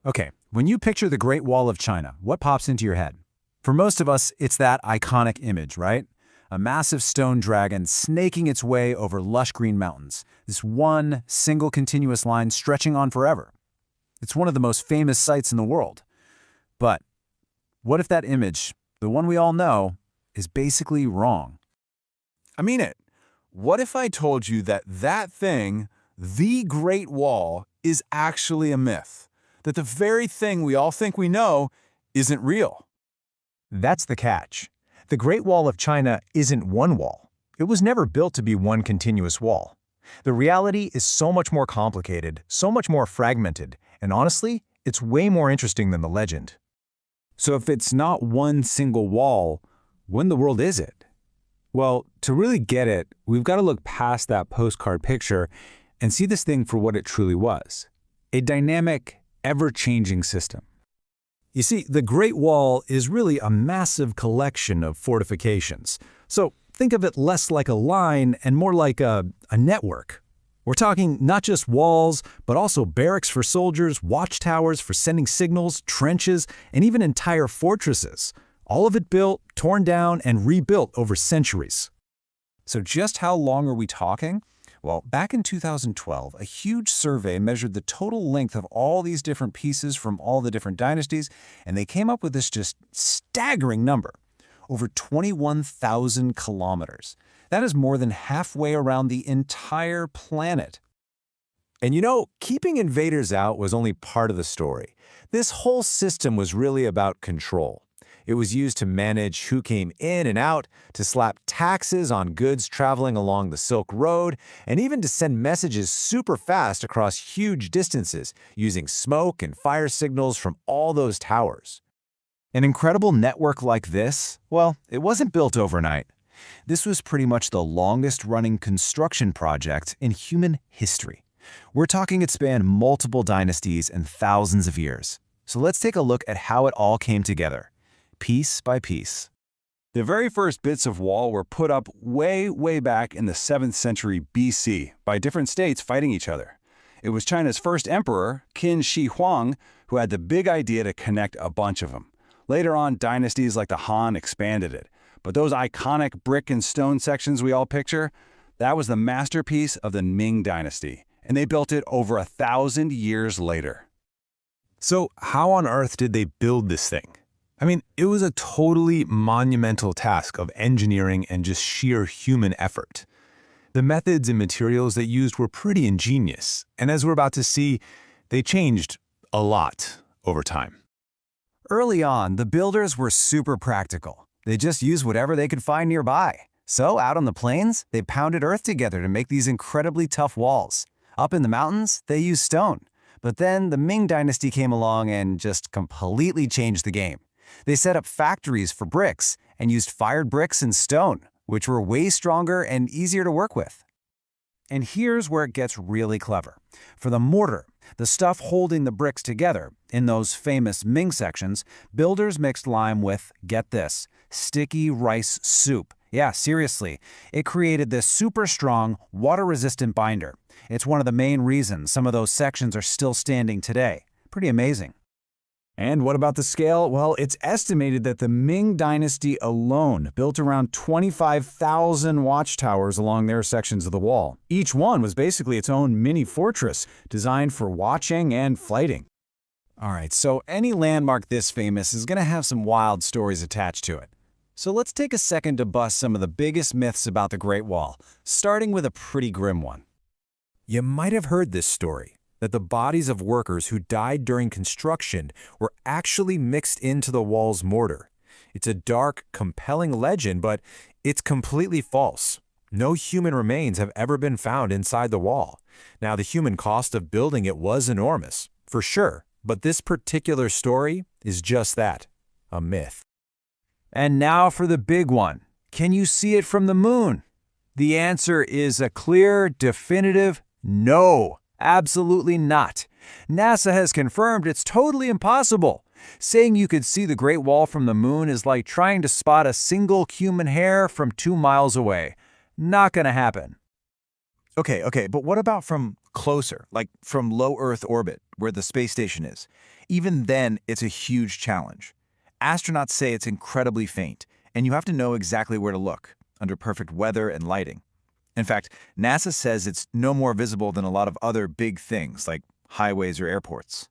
Okay, when you picture the Great Wall of China, what pops into your head? For most of us, it's that iconic image, right? A massive stone dragon snaking its way over lush green mountains, this one single continuous line stretching on forever. It's one of the most famous sights in the world. But what if that image, the one we all know, is basically wrong? I mean it. What if I told you that thing, the Great Wall, is actually a myth? That the very thing we all think we know isn't real? That's the catch. The Great Wall of China isn't one wall. It was never built to be one continuous wall. The reality is so much more complicated, so much more fragmented, and honestly, it's way more interesting than the legend. So if it's not one single wall, what in the world is it? Well, to really get it, we've got to look past that postcard picture and see this thing for what it truly was. A dynamic, ever-changing system. You see, the Great Wall is really a massive collection of fortifications. So think of it less like a line and more like a network. We're talking not just walls, but also barracks for soldiers, watchtowers for sending signals, trenches, and even entire fortresses. All of it built, torn down, and rebuilt over centuries. So just how long are we talking? Well, back in 2012, a huge survey measured the total length of all these different pieces from all the different dynasties, and they came up with this just staggering number. Over 21,000 kilometers. That is more than halfway around the entire planet. And you know, keeping invaders out was only part of the story. This whole system was really about control. It was used to manage who came in and out, to slap taxes on goods traveling along the Silk Road, and even to send messages super fast across huge distances using smoke and fire signals from all those towers. An incredible network like this, well, it wasn't built overnight. This was pretty much the longest-running construction project in human history. We're talking it spanned multiple dynasties and thousands of years. So let's take a look at how it all came together, piece by piece. The very first bits of wall were put up way back in the 7th century BC by different states fighting each other. It was China's first emperor, Qin Shi Huang, who had the big idea to connect a bunch of them. Later on, dynasties like the Han expanded it. But those iconic brick and stone sections we all picture, that was the masterpiece of the Ming Dynasty, and they built it over 1,000 years later. So how on earth did they build this thing? I mean, it was a totally monumental task of engineering and just sheer human effort. The methods and materials they used were pretty ingenious, and as we're about to see, they changed a lot over time. Early on, the builders were super practical. They just used whatever they could find nearby. So out on the plains, they pounded earth together to make these incredibly tough walls. Up in the mountains, they used stone. But then the Ming Dynasty came along and just completely changed the game. They set up factories for bricks and used fired bricks and stone, which were way stronger and easier to work with. And here's where it gets really clever. For the mortar, the stuff holding the bricks together, in those famous Ming sections, builders mixed lime with, get this, sticky rice soup. Yeah, seriously. It created this super strong, water-resistant binder. It's one of the main reasons some of those sections are still standing today. Pretty amazing. And what about the scale? Well, it's estimated that the Ming Dynasty alone built around 25,000 watchtowers along their sections of the wall. Each one was basically its own mini fortress, designed for watching and fighting. All right, so any landmark this famous is going to have some wild stories attached to it. So let's take a second to bust some of the biggest myths about the Great Wall, starting with a pretty grim one. You might have heard this story, that the bodies of workers who died during construction were actually mixed into the wall's mortar. It's a dark, compelling legend, but it's completely false. No human remains have ever been found inside the wall. Now, the human cost of building it was enormous, for sure, but this particular story is just that, a myth. And now for the big one. Can you see it from the moon? The answer is a clear, definitive no. Absolutely not. NASA has confirmed it's totally impossible. Saying you could see the Great Wall from the moon is like trying to spot a single human hair from 2 miles away. Not gonna happen. Okay, but what about from closer, like from low Earth orbit, where the space station is? Even then, it's a huge challenge. Astronauts say it's incredibly faint, and you have to know exactly where to look, under perfect weather and lighting. In fact, NASA says it's no more visible than a lot of other big things, like highways or airports.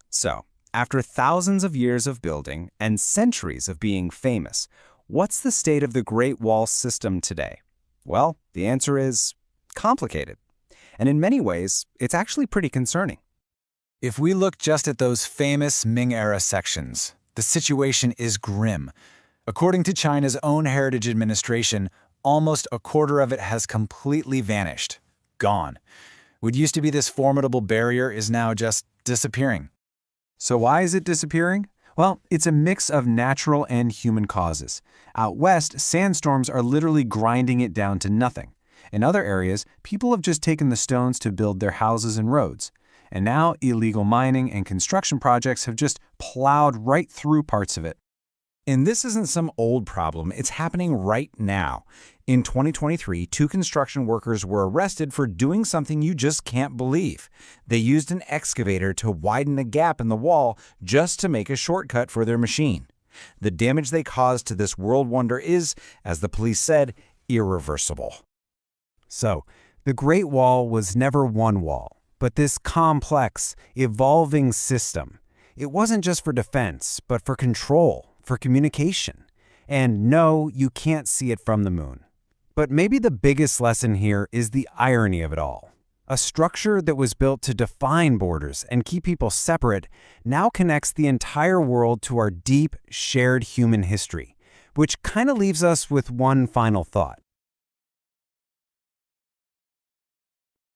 So, after thousands of years of building and centuries of being famous, what's the state of the Great Wall system today? Well, the answer is complicated. And in many ways, it's actually pretty concerning. If we look just at those famous Ming-era sections, the situation is grim. According to China's own Heritage Administration, almost a quarter of it has completely vanished. Gone. What used to be this formidable barrier is now just disappearing. So why is it disappearing? Well, it's a mix of natural and human causes. Out west, sandstorms are literally grinding it down to nothing. In other areas, people have just taken the stones to build their houses and roads. And now illegal mining and construction projects have just plowed right through parts of it. And this isn't some old problem, it's happening right now. In 2023, 2 construction workers were arrested for doing something you just can't believe. They used an excavator to widen a gap in the wall just to make a shortcut for their machine. The damage they caused to this world wonder is, as the police said, irreversible. So, the Great Wall was never one wall, but this complex, evolving system. It wasn't just for defense, but for control, for communication. And no, you can't see it from the moon. But maybe the biggest lesson here is the irony of it all. A structure that was built to define borders and keep people separate now connects the entire world to our deep, shared human history, which kind of leaves us with one final thought.